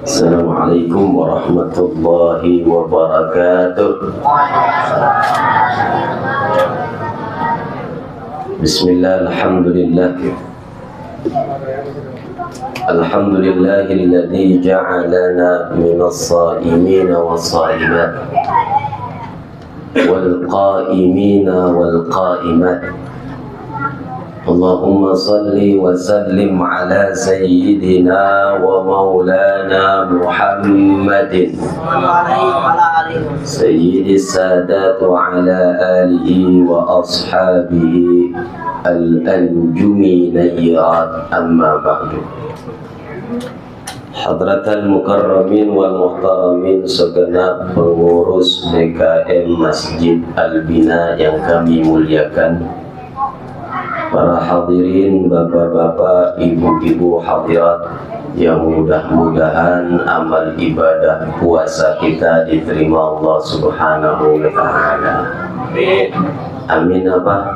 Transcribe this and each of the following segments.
Assalamualaikum warahmatullahi wabarakatuh. Bismillah, alhamdulillah. Alhamdulillahilladzi ja'alana minas sha'imina was-sha'imat wal qa'imina wal qa'imat. Allahumma salli wa sallim ala sayyidina wa maulana Muhammadin sayyidis sadat wa ala alihi wa ashabihi al-anjumi nayyirat, amma ba'du. Hadratal mukarramin wal muhtaramin, segenap pengurus DKM Masjid Al-Bina yang kami muliakan, para hadirin, bapak-bapak, ibu-ibu hadirat, yang mudah-mudahan amal ibadah puasa kita diterima Allah Subhanahu wa ta'ala. Amin. Amin apa?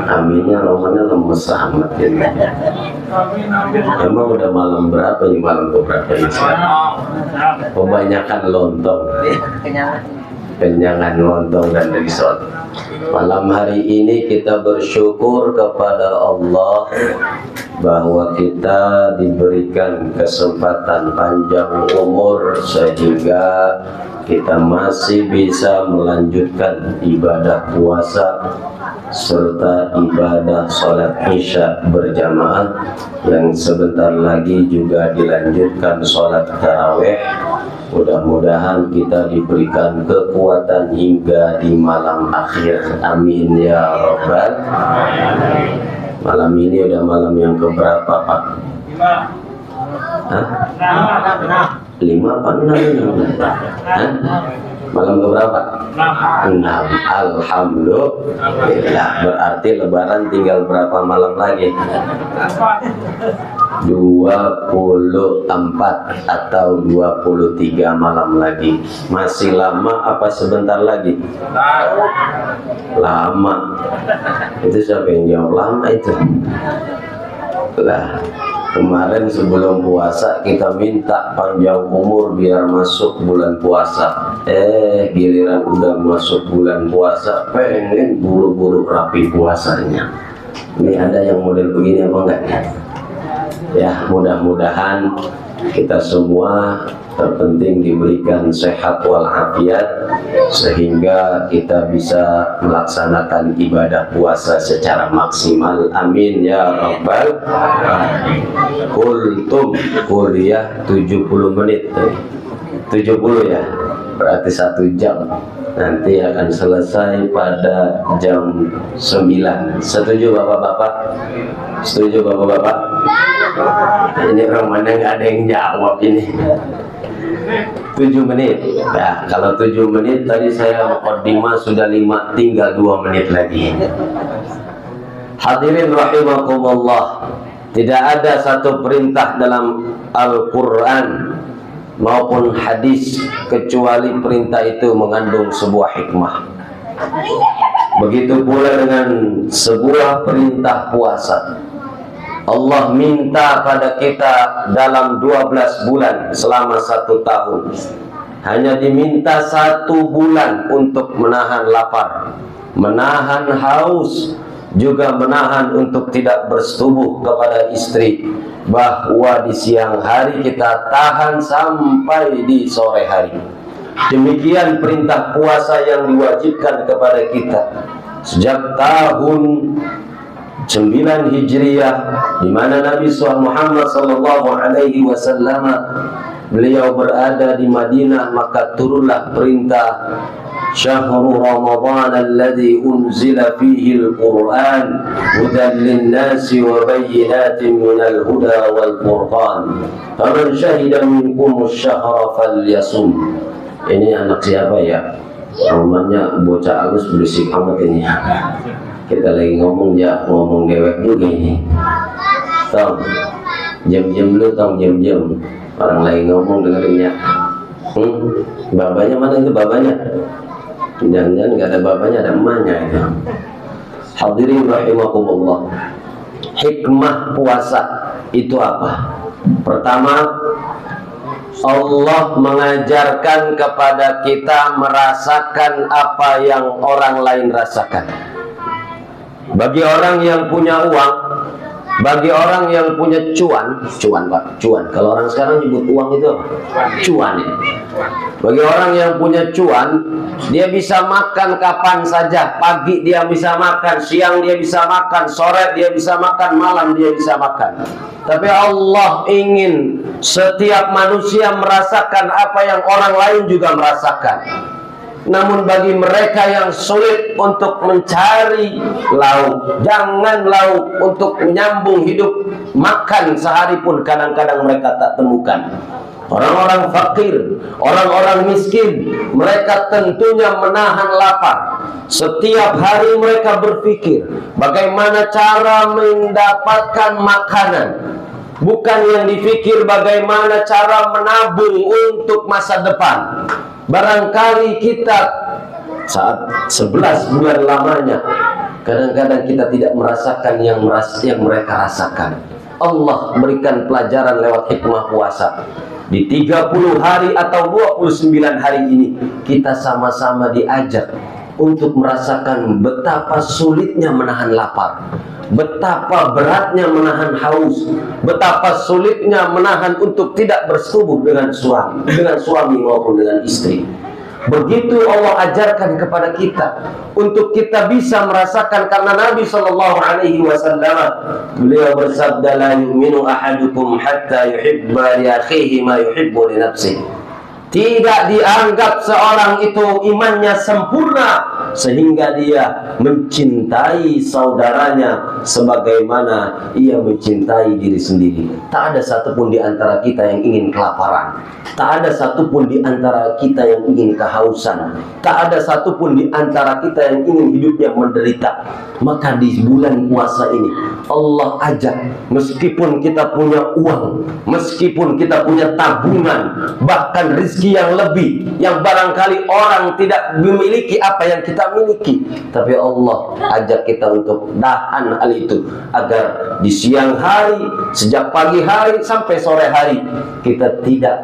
Aminnya rohnya lemes amat ya. Emang udah malam berapa nih? Malam berapa ini sekarang? Kebanyakan lontong, kenyangan lontong dan risol. Malam hari ini kita bersyukur kepada Allah bahwa kita diberikan kesempatan panjang umur sehingga kita masih bisa melanjutkan ibadah puasa serta ibadah sholat isya berjamaah, yang sebentar lagi juga dilanjutkan sholat tarawih. Mudah-mudahan kita diberikan kekuatan hingga di malam akhir. Amin ya Rabbal. Malam ini udah malam yang keberapa, Pak? 5 apa 6? Malam keberapa? 6. Alhamdulillah. Berarti lebaran tinggal berapa malam lagi? 24 atau 23 malam lagi. Masih lama apa sebentar lagi? Lama. Itu siapa yang jawab lama itu? Lah, kemarin sebelum puasa kita minta panjang umur biar masuk bulan puasa. Giliran udah masuk bulan puasa pengen buru-buru rapi puasanya. Ini ada yang model begini apa enggak? Ya, mudah-mudahan kita semua terpenting diberikan sehat walafiat sehingga kita bisa melaksanakan ibadah puasa secara maksimal. Amin ya Rabbal alamin. Kultum kuliah 70 menit. 70 ya, berarti 1 jam. Nanti akan selesai pada jam 9. Setuju bapak-bapak? Setuju bapak-bapak? Ini orang mana nggak ada yang jawab ini. 7 menit. Nah, kalau 7 menit tadi saya muqaddimah sudah 5, tinggal 2 menit lagi. Hadirin rahimakumullah, tidak ada satu perintah dalam Al-Quran maupun hadis kecuali perintah itu mengandung sebuah hikmah. Begitu pula dengan sebuah perintah puasa. Allah minta pada kita dalam 12 bulan selama 1 tahun, hanya diminta 1 bulan untuk menahan lapar, menahan haus, juga menahan untuk tidak bersetubuh kepada istri, bahwa di siang hari kita tahan sampai di sore hari. Demikian perintah puasa yang diwajibkan kepada kita sejak tahun 9 Hijriah, di mana Nabi Muhammad SAW beliau berada di Madinah, maka turunlah perintah Syahrul Ramadan alladzi unzila fihi al-Qur'an hudan lin-nasi wa bayyinatin minal huda wal furqan faman syahida minkum asy-syahra falyasum. Ini anak siapa ya? Namanya bocah halus berisik amat ini. Kita lagi ngomong ya, ngomong dewek juga ini. Tong, jam-jam lu tong, jam-jam. Orang lagi ngomong dengerinnya. Babanya mana itu babanya? Jangan-jangan nggak ada babanya, ada emaknya itu. Hadirin rahimakumullah, hikmah puasa itu apa? Pertama, Allah mengajarkan kepada kita merasakan apa yang orang lain rasakan. Bagi orang yang punya uang, bagi orang yang punya cuan Pak, cuan. Kalau orang sekarang nyebut uang itu apa? Cuan ya. Bagi orang yang punya cuan, dia bisa makan kapan saja. Pagi dia bisa makan, siang dia bisa makan, sore dia bisa makan, malam dia bisa makan. Tapi Allah ingin setiap manusia merasakan apa yang orang lain juga merasakan. Namun bagi mereka yang sulit untuk mencari lauk, jangan lauk, untuk menyambung hidup, makan sehari pun kadang-kadang mereka tak temukan. Orang-orang fakir, orang-orang miskin, mereka tentunya menahan lapar. Setiap hari mereka berpikir bagaimana cara mendapatkan makanan. Bukan yang dipikir bagaimana cara menabung untuk masa depan. Barangkali kita saat 11 bulan lamanya, kadang-kadang kita tidak merasakan yang mereka rasakan. Allah berikan pelajaran lewat hikmah puasa. Di 30 hari atau 29 hari ini, kita sama-sama diajak untuk merasakan betapa sulitnya menahan lapar, betapa beratnya menahan haus, betapa sulitnya menahan untuk tidak bersetubuh dengan suami maupun dengan istri. Begitu Allah ajarkan kepada kita untuk kita bisa merasakan, karena Nabi Shallallahu Alaihi Wasallam beliau bersabda, la yu'minu ahadukum hatta yuhibba li akhihi ma yuhibbu li nafsihi. Tidak dianggap seorang itu imannya sempurna sehingga dia mencintai saudaranya sebagaimana ia mencintai diri sendiri. Tak ada satupun di antara kita yang ingin kelaparan. Tak ada satupun di antara kita yang ingin kehausan. Tak ada satupun di antara kita yang ingin hidupnya menderita. Maka di bulan puasa ini Allah ajak, meskipun kita punya uang, meskipun kita punya tabungan, bahkan rezeki yang lebih, yang barangkali orang tidak memiliki apa yang kita miliki, tapi Allah ajak kita untuk tahan hal itu, agar di siang hari, sejak pagi hari sampai sore hari, kita tidak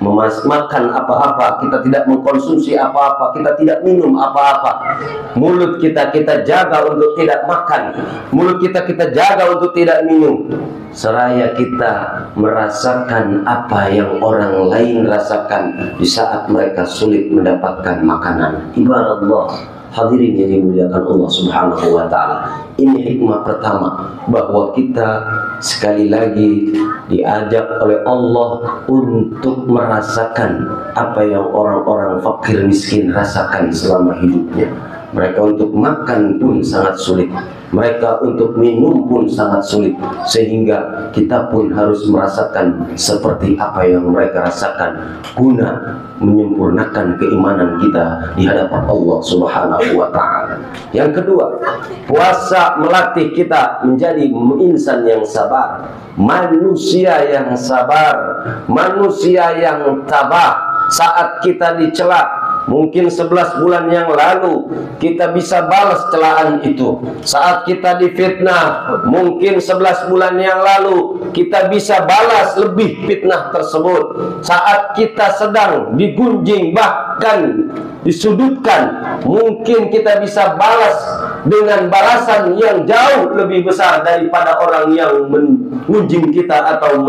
makan apa-apa, kita tidak mengkonsumsi apa-apa, kita tidak minum apa-apa. Mulut kita jaga untuk tidak makan, mulut kita jaga untuk tidak minum, seraya kita merasakan apa yang orang lain rasakan di saat mereka sulit mendapatkan makanan. Ibarat Allah, hadirin yang dimuliakan Allah Subhanahu wa ta'ala. Ini hikmah pertama, bahwa kita sekali lagi diajak oleh Allah untuk merasakan apa yang orang-orang fakir miskin rasakan selama hidupnya. Mereka untuk makan pun sangat sulit, mereka untuk minum pun sangat sulit, sehingga kita pun harus merasakan seperti apa yang mereka rasakan guna menyempurnakan keimanan kita di hadapan Allah Subhanahu wa ta'ala. Yang kedua, puasa melatih kita menjadi insan yang sabar, manusia yang sabar, manusia yang tabah. Saat kita dicela, mungkin 11 bulan yang lalu kita bisa balas celaan itu. Saat kita difitnah, mungkin 11 bulan yang lalu kita bisa balas lebih fitnah tersebut. Saat kita sedang digunjing, bahkan disudutkan, mungkin kita bisa balas dengan balasan yang jauh lebih besar daripada orang yang mengunjing kita atau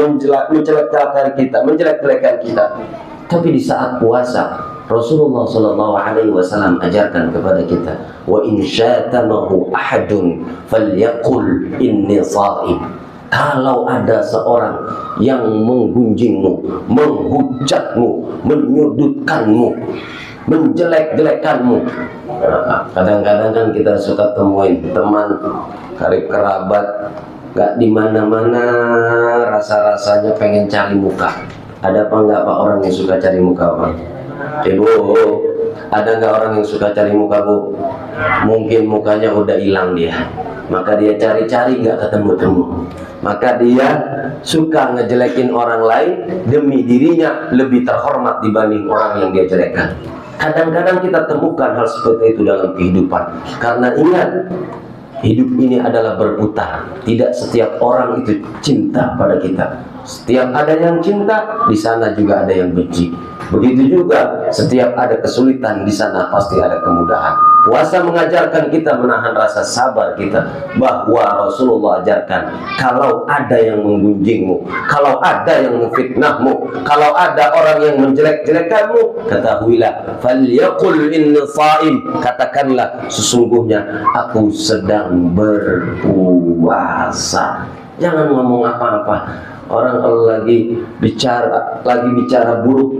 menjelek-jelekan kita. Tapi di saat puasa, Rasulullah Shallallahu Alaihi Wasallam ajarkan kepada kita, wa in syatamahu ahadun falyaqul inni shaim. Kalau ada seorang yang menggunjingmu, menghujatmu, menyudutkanmu, menjelek-jelekanmu, kadang-kadang kan kita suka temuin teman karib kerabat, gak di mana-mana rasa-rasanya pengen cari muka. Ada apa enggak Pak orang yang suka cari muka Pak? Ibu, ada nggak orang yang suka cari muka Bu? Mungkin mukanya udah hilang dia, maka dia cari-cari nggak ketemu-temu, maka dia suka ngejelekin orang lain demi dirinya lebih terhormat dibanding orang yang dia jelekkan. Kadang-kadang kita temukan hal seperti itu dalam kehidupan. Karena ingat, Hidup ini adalah berputar. Tidak setiap orang itu cinta pada kita. Setiap ada yang cinta, di sana juga ada yang benci. Begitu juga setiap ada kesulitan, di sana pasti ada kemudahan. Puasa mengajarkan kita menahan rasa sabar kita, bahwa Rasulullah ajarkan, kalau ada yang menggunjingmu, kalau ada yang memfitnahmu, kalau ada orang yang menjelek-jelekanmu, ketahuilah, falyaqul inni shaim, katakanlah sesungguhnya aku sedang berpuasa. Jangan ngomong apa-apa. Orang kalau lagi bicara buruk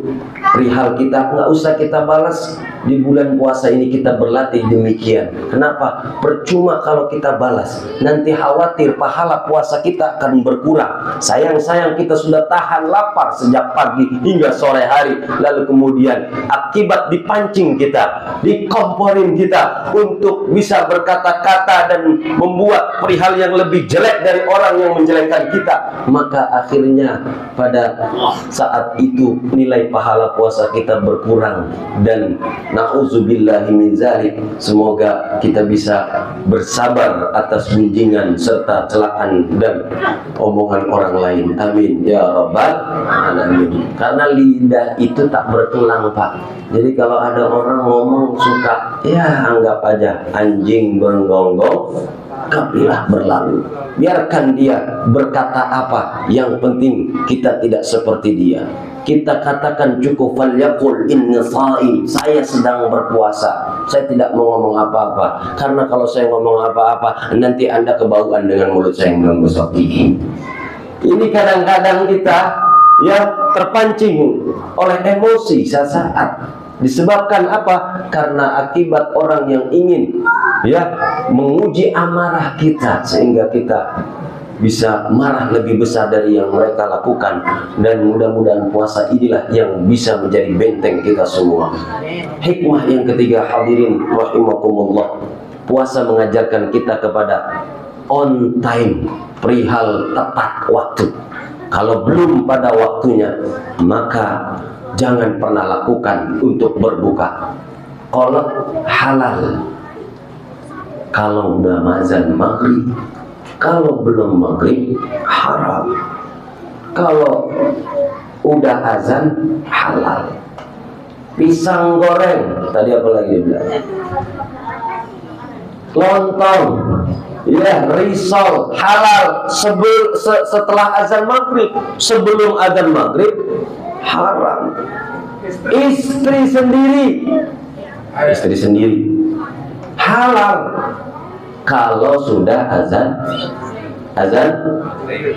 perihal kita, nggak usah kita balas. Di bulan puasa ini kita berlatih demikian. Kenapa? Percuma kalau kita balas, nanti khawatir pahala puasa kita akan berkurang. Sayang kita sudah tahan lapar sejak pagi hingga sore hari, lalu kemudian akibat dipancing kita, dikomporin kita untuk bisa berkata-kata dan membuat perihal yang lebih jelek dari orang yang menjelekkan kita, maka akhirnya pada saat itu nilai pahala puasa kita berkurang. Dan na'udzubillahi min zalik, semoga kita bisa bersabar atas gunjingan serta celaan dan omongan orang lain. Amin ya rabbal alamin. Karena lidah itu tak bertulang, Pak. Jadi kalau ada orang ngomong suka, ya anggap aja anjing bergonggong, kapilah berlalu. Biarkan dia berkata apa, yang penting kita tidak seperti dia. Kita katakan cukup, falyaqul inni shaim, saya sedang berpuasa, saya tidak mau ngomong apa-apa. Karena kalau saya ngomong apa-apa, nanti Anda kebauan dengan mulut saya yang menggosok gigi. Ini kadang-kadang kita yang terpancing oleh emosi sesaat. Disebabkan apa? Karena akibat orang yang ingin menguji amarah kita, sehingga kita bisa marah lebih besar dari yang mereka lakukan. Dan mudah-mudahan puasa inilah yang bisa menjadi benteng kita semua. Hikmah yang ketiga, hadirin rahimakumullah, puasa mengajarkan kita kepada on time, perihal tepat waktu. Kalau belum pada waktunya, maka jangan pernah lakukan untuk berbuka. Kalau halal, kalau udah azan maghrib, kalau belum maghrib haram, kalau udah azan halal. Pisang goreng, tadi apa lagi dia bilang? Lontong, risol halal setelah azan maghrib. Sebelum azan maghrib haram. Istri sendiri halal kalau sudah azan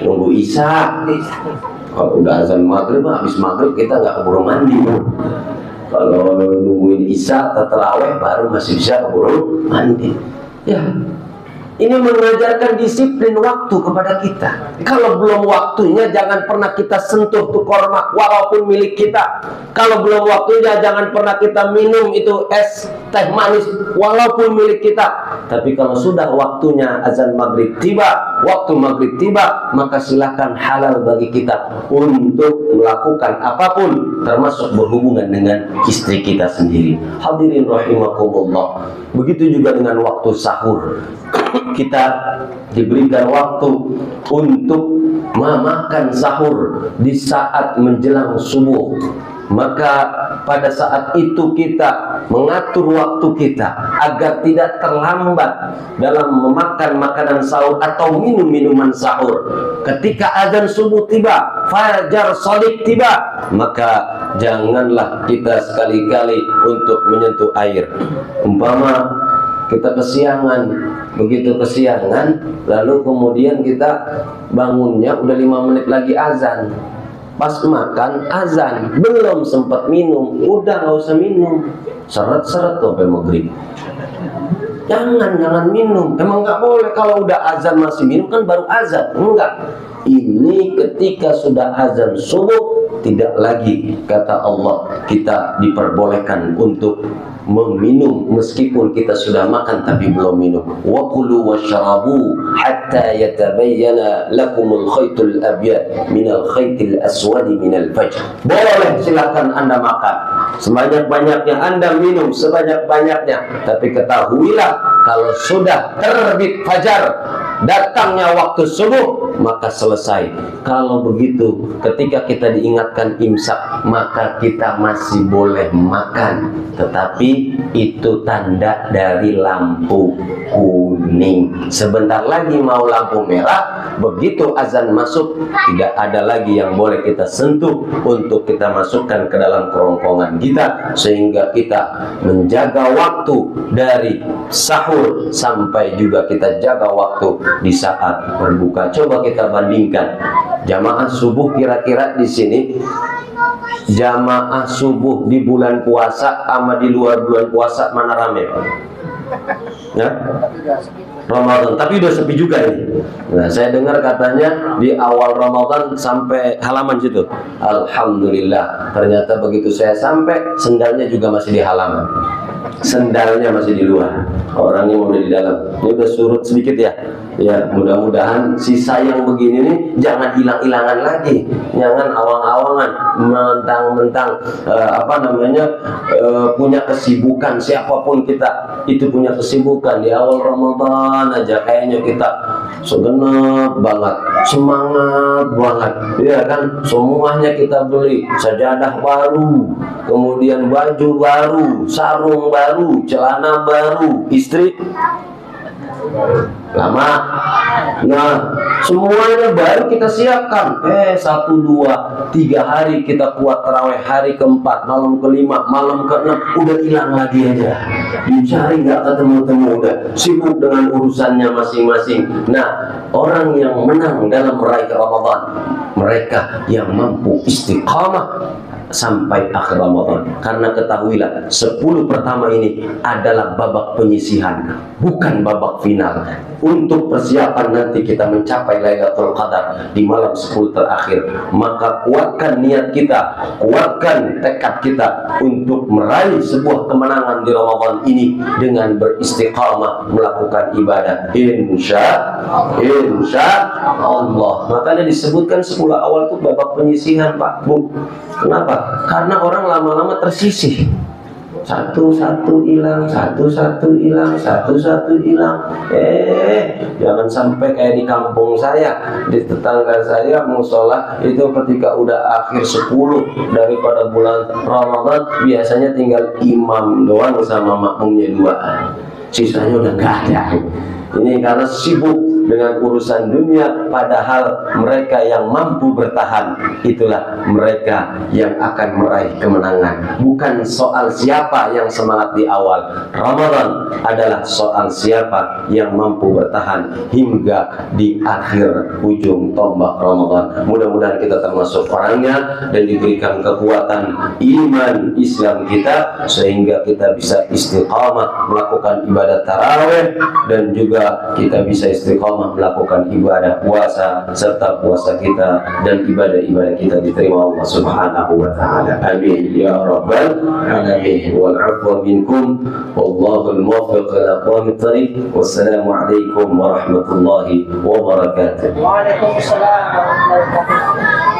nunggu isya. Kalau udah azan maghrib, habis maghrib kita nggak keburu mandi. Kalau nungguin isya atau tarawih baru masih bisa keburu mandi. Ya, ini mengajarkan disiplin waktu kepada kita. Kalau belum waktunya, jangan pernah kita sentuh tuh korma walaupun milik kita. Kalau belum waktunya, jangan pernah kita minum itu es teh manis walaupun milik kita. Tapi kalau sudah waktunya azan maghrib tiba, waktu maghrib tiba, maka silakan halal bagi kita untuk melakukan apapun, termasuk berhubungan dengan istri kita sendiri. Hadirin rahimakumullah. Begitu juga dengan waktu sahur. Kita diberikan waktu untuk memakan sahur di saat menjelang subuh. Maka pada saat itu kita mengatur waktu kita agar tidak terlambat dalam memakan makanan sahur atau minum minuman sahur. Ketika azan subuh tiba, fajar shadiq tiba, maka janganlah kita sekali-kali untuk menyentuh air. Umpama kita kesiangan, begitu kesiangan, lalu kemudian kita bangunnya udah 5 menit lagi azan. Pas makan azan, belum sempat minum, udah nggak usah minum, seret-seret tuh sampai maghrib. Jangan minum. Emang nggak boleh kalau udah azan masih minum, kan baru azan. Enggak. Ini ketika sudah azan subuh, tidak lagi kata Allah kita diperbolehkan untuk meminum meskipun kita sudah makan tapi belum minum. Wa kulu washrabu hatta yatabayyana lakumul khaytul abyad minal khaytil aswadi minal fajr. Boleh, silakan Anda makan sebanyak-banyaknya, Anda minum sebanyak-banyaknya, tapi ketahuilah Kalau sudah terbit fajar, datangnya waktu subuh, maka selesai. Kalau begitu, ketika kita diingatkan imsak, maka kita masih boleh makan. Tetapi itu tanda dari lampu kuning. Sebentar lagi mau lampu merah, begitu azan masuk, tidak ada lagi yang boleh kita sentuh untuk kita masukkan ke dalam kerongkongan kita, sehingga kita menjaga waktu dari sahur sampai juga kita jaga waktu di saat berbuka. Coba kita bandingkan jamaah subuh, kira-kira di sini jamaah subuh di bulan puasa sama di luar bulan puasa mana rame? Ya? Ramadan, tapi udah sepi juga ini. Nah, saya dengar katanya di awal Ramadan sampai halaman situ. Alhamdulillah, ternyata begitu saya sampai, sendalnya juga masih di halaman. Sendalnya masih di luar. Orangnya udah di dalam. Ini udah surut sedikit ya. Ya, mudah-mudahan sisa yang begini nih jangan hilang-hilangan lagi. Jangan awang-awangan mentang-mentang punya kesibukan. Siapapun kita itu punya kesibukan. Di awal Ramadan aja kayaknya kita segenap banget, semangat banget, ya kan? Semuanya kita beli, sajadah baru, kemudian baju baru, sarung baru, celana baru, istri lama. Nah, semuanya baru kita siapkan. 1, 2, 3 hari kita kuat tarawih, hari keempat, malam kelima, malam keenam udah hilang lagi aja. Dicari nggak ketemu-temu, udah sibuk dengan urusannya masing-masing. Nah, orang yang menang dalam meraih Ramadan, mereka yang mampu istiqamah sampai akhir Ramadan. Karena ketahuilah 10 pertama ini adalah babak penyisihan, bukan babak final. Untuk persiapan nanti kita mencapai Lailatul Qadar di malam 10 terakhir, maka kuatkan niat kita, kuatkan tekad kita untuk meraih sebuah kemenangan di Ramadan ini dengan beristiqamah melakukan ibadah. Insya Allah. Makanya disebutkan 10 awal itu babak penyisihan, Pak Bu. Kenapa? Karena orang lama-lama tersisih. Satu-satu hilang, satu-satu hilang, satu-satu hilang. Jangan sampai kayak di kampung saya, di tetangga saya musola itu ketika udah akhir 10 daripada bulan Ramadan, biasanya tinggal imam doang sama makmumnya 2. Sisanya udah gak ada. Ini karena sibuk dengan urusan dunia, padahal mereka yang mampu bertahan itulah mereka yang akan meraih kemenangan. Bukan soal siapa yang semangat di awal Ramadan, adalah soal siapa yang mampu bertahan hingga di akhir ujung tombak Ramadan. Mudah-mudahan kita termasuk orangnya dan diberikan kekuatan iman Islam kita sehingga kita bisa istiqamah melakukan ibadah tarawih, dan juga kita bisa istiqamah melakukan ibadah puasa, serta puasa kita dan ibadah-ibadah kita diterima Allah Subhanahu wa taala. Amin ya rabbal alamin. Wal 'afwa minkum wallahul muwaffiq ila aqwamit thariq. Wassalamu alaikum warahmatullahi wabarakatuh. Waalaikumsalam warahmatullahi wabarakatuh.